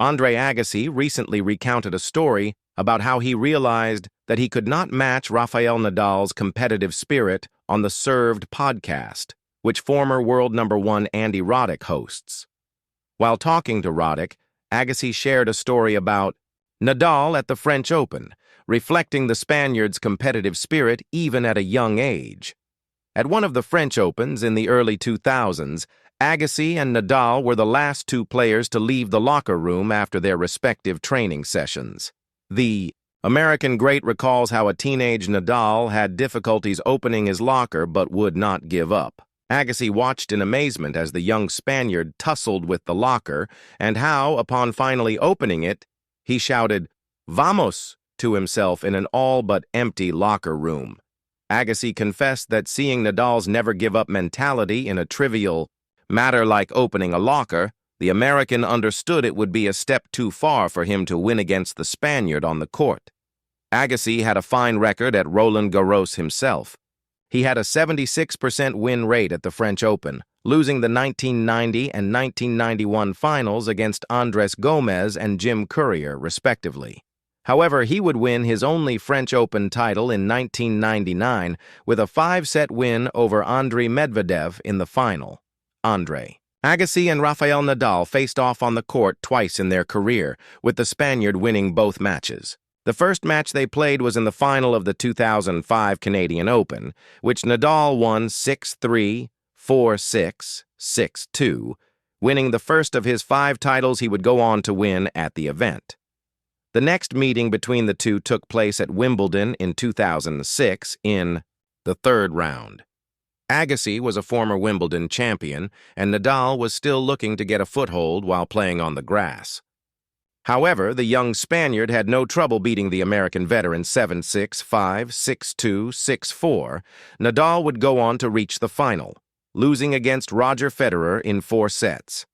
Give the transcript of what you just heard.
Andre Agassi recently recounted a story about how he realized that he could not match Rafael Nadal's competitive spirit on the Served podcast, which former world number one Andy Roddick hosts. While talking to Roddick, Agassi shared a story about Nadal at the French Open, reflecting the Spaniard's competitive spirit even at a young age. At one of the French Opens in the early 2000s, Agassi and Nadal were the last two players to leave the locker room after their respective training sessions. The American great recalls how a teenage Nadal had difficulties opening his locker but would not give up. Agassi watched in amazement as the young Spaniard tussled with the locker, and how, upon finally opening it, he shouted, "Vamos!" to himself in an all but empty locker room. Agassi confessed that seeing Nadal's never-give-up mentality in a trivial matter like opening a locker, the American understood it would be a step too far for him to win against the Spaniard on the court. Agassi had a fine record at Roland Garros himself. He had a 76% win rate at the French Open, losing the 1990 and 1991 finals against Andres Gomez and Jim Courier, respectively. However, he would win his only French Open title in 1999 with a 5-set win over Andrei Medvedev in the final. Agassi and Rafael Nadal faced off on the court twice in their career, with the Spaniard winning both matches. The first match they played was in the final of the 2005 Canadian Open, which Nadal won 6-3, 4-6, 6-2, winning the first of his 5 titles he would go on to win at the event. The next meeting between the two took place at Wimbledon in 2006 in the third round. Agassi was a former Wimbledon champion, and Nadal was still looking to get a foothold while playing on the grass. However, the young Spaniard had no trouble beating the American veteran 7-6, 5, 6-2, 6-4. Nadal would go on to reach the final, losing against Roger Federer in 4 sets.